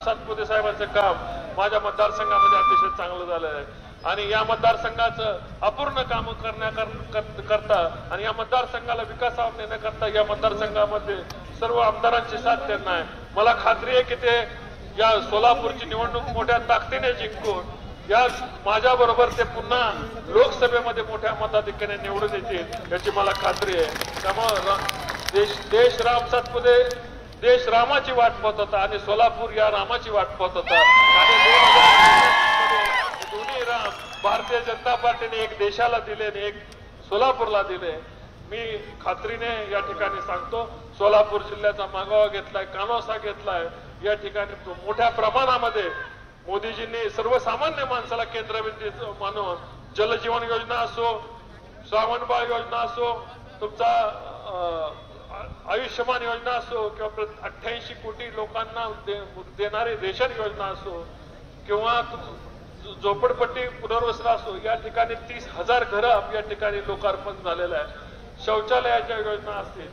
सातपुते साहेबांचं काम माझ्या मतदारसंघामध्ये अतिशय चांगलं झालं आहे आणि या मतदारसंघाचं अपूर्ण काम करता आणि या मतदारसंघाला विकासावर नेण्याकरता या मतदारसंघामध्ये सर्व आमदारांची साथ त्यांना आहे। मला खात्री आहे की ते या सोलापूरची निवडणूक मोठ्या ताकदीने जिंकून या माझ्याबरोबर ते पुन्हा लोकसभेमध्ये मोठ्या मताधिक्याने निवडून येतील याची मला खात्री आहे। त्यामुळे देश राम सातपुते देश रामाची वाट पाहत होता आणि सोलापूर या रामाची वाट पाहत होता आणि दोन्ही राम भारतीय जनता पार्टीने एक देशाला दिले आणि एक सोलापूरला दिले। मी खात्रीने या ठिकाणी सांगतो सोलापूर जिल्ह्याचा मागोवा घेतलाय, कानोसा घेतलाय। या ठिकाणी मोठ्या प्रमाणामध्ये मोदीजींनी सर्वसामान्य माणसाला केंद्रबिंदू मानून जलजीवन योजना असो, श्रावणबाळ योजना असो, तुमचा आयुष्यमान योजना असो किंवा 88 कोटी लोकांना देणारी रेशन योजना असो किंवा झोपडपट्टी पुनर्वसन असो, या ठिकाणी 30,000 घरं या ठिकाणी लोकार्पण झालेलं आहे। शौचालयाच्या योजना असतील,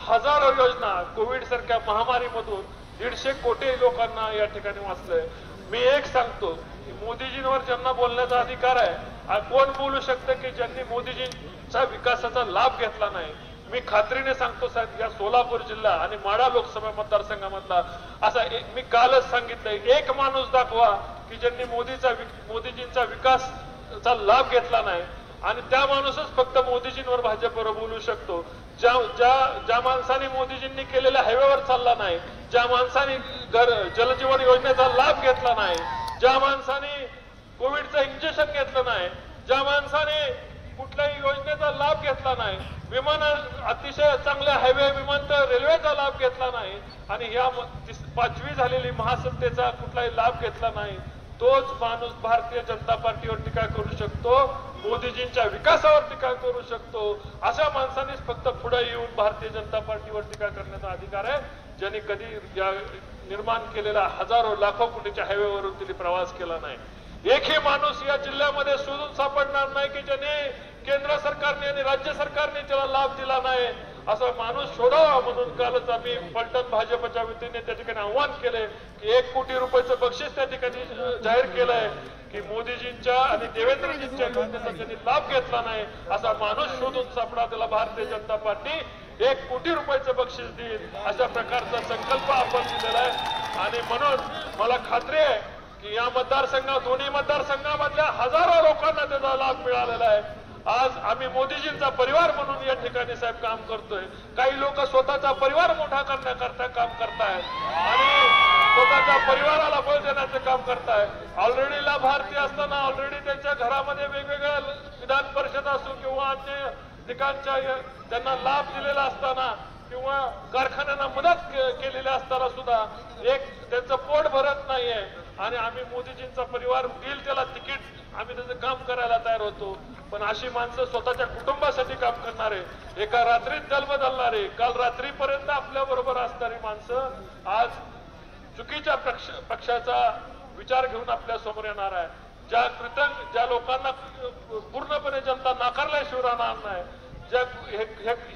हजारो योजना कोविड सारख्या महामारीमधून 150 कोटी लोकांना या ठिकाणी वाचलंय। मी एक सांगतो की मोदीजींवर ज्यांना बोलण्याचा अधिकार आहे, कोण बोलू शकतं की ज्यांनी मोदीजींचा विकासाचा लाभ घेतला नाही? मी खात्रीने सांगतो साहेब, या सोलापूर जिल्हा आणि माढा लोकसभा मतदारसंघामधला असा मी कालच सांगितलंय, एक माणूस दाखवा की ज्यांनी मोदीजींचा विकासचा लाभ घेतला नाही आणि त्या माणूसच फक्त मोदीजींवर भाजपवर बोलू शकतो। ज्या माणसाने मोदीजींनी केलेल्या हायवेवर चालला नाही, ज्या माणसाने जलजीवन योजनेचा लाभ घेतला नाही, ज्या माणसाने कोविडचं इंजेक्शन घेतलं नाही, ज्या माणसाने कुठल्याही योजनेचा लाभ घेतला नाही, विमान अतिशय चांगले हायवे विमानतळ रेल्वेचा लाभ घेतला नाही आणि या 5वी झालेली महासत्तेचा कुठलाही लाभ घेतला नाही, तोच माणूस भारतीय जनता पार्टीवर टीका करू शकतो, मोदीजींच्या विकासावर टीका करू शकतो। अशा माणसानेच फक्त पुढे येऊन भारतीय जनता पार्टीवर टीका करण्याचा अधिकार आहे, ज्यांनी कधी या निर्माण केलेल्या हजारो लाखो कोटीच्या हायवेवरून त्यांनी प्रवास केला नाही। एकही माणूस या जिल्ह्यामध्ये शोधून सापडणार नाही की ज्याने केंद्र सरकारने आणि राज्य सरकारने त्याला लाभ दिला नाही, असा माणूस शोधावा म्हणून कालच आम्ही पलटण भाजपच्या वतीने त्या ठिकाणी आव्हान केले की 1 कोटी रुपयाचं बक्षीस त्या ठिकाणी जाहीर केलंय की मोदीजींच्या आणि देवेंद्रजींच्या योजनेचा त्यांनी लाभ घेतला नाही असा माणूस शोधून सापडा, त्याला भारतीय जनता पार्टी 1 कोटी रुपयाचं बक्षीस देईल अशा प्रकारचा संकल्प आपण दिलेला आहे। आणि म्हणून मला खात्री आहे की या मतदारसंघात दोन्ही मतदारसंघामधल्या हजारो लोकांना त्याचा लाभ मिळालेला आहे। आज आम्ही मोदीजींचा परिवार म्हणून या ठिकाणी साहेब काम करतोय। काही लोक स्वतःचा परिवार मोठा करण्याकरता काम करतायत आणि स्वतःच्या परिवाराला बळ देण्याचं काम करतायत। ऑलरेडी लाभार्थी असताना ऑलरेडी त्यांच्या घरामध्ये वेगवेगळ्या विधान परिषद असो किंवा अन्य ठिकाणच्या त्यांना लाभ दिलेला असताना किंवा कारखान्यांना मदत केलेली असताना सुद्धा एक त्यांचं पोट भरत नाहीये आणि आम्ही मोदीजींचा परिवार देईल त्याला तिकीट आम्ही त्याचं काम करायला तयार होतो। पण अशी माणसं स्वतःच्या कुटुंबासाठी काम करणारे, एका रात्रीत जल बदलणारे, काल रात्रीपर्यंत आपल्या बरोबर असणारी माणसं आज चुकीच्या पक्षाचा विचार घेऊन आपल्या समोर येणार आहे। ज्या लोकांना पूर्णपणे जनता नाकारल्याशिवाय राहणार नाही,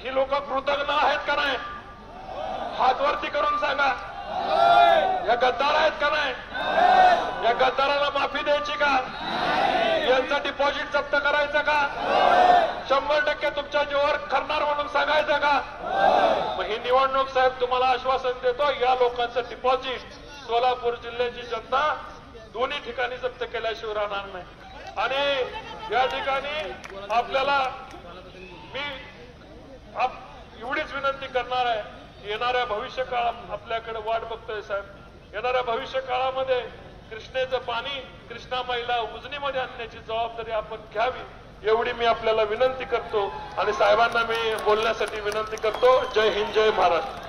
ही लोक कृतज्ञ आहेत का नाही? हात वरती करून सांगा, या गद्दार आहेत का नाही? या गद्दाराला माफी द्यायची का? यांचा डिपॉझिट जप्त करायचं का? 100% तुमच्या जीवावर करणार म्हणून सांगायचं का? मग ही निवडणूक साहेब तुम्हाला आश्वासन देतो, या लोकांचं डिपॉझिट सोलापूर जिल्ह्याची जनता दोन्ही ठिकाणी जप्त केल्याशिवाय राहणार नाही। आणि या ठिकाणी आपल्याला मी एवढीच विनंती करणार आहे, येणाऱ्या भविष्य काळात आपल्याकडे वाट बघतोय साहेब। येणाऱ्या भविष्य काळामध्ये कृष्णेचं पाणी कृष्णामाईला उजनीमध्ये आणण्याची जबाबदारी आपण घ्यावी एवढी मी आपल्याला विनंती करतो आणि साहेबांना मी बोलण्यासाठी विनंती करतो। जय हिंद, जय महाराष्ट्र।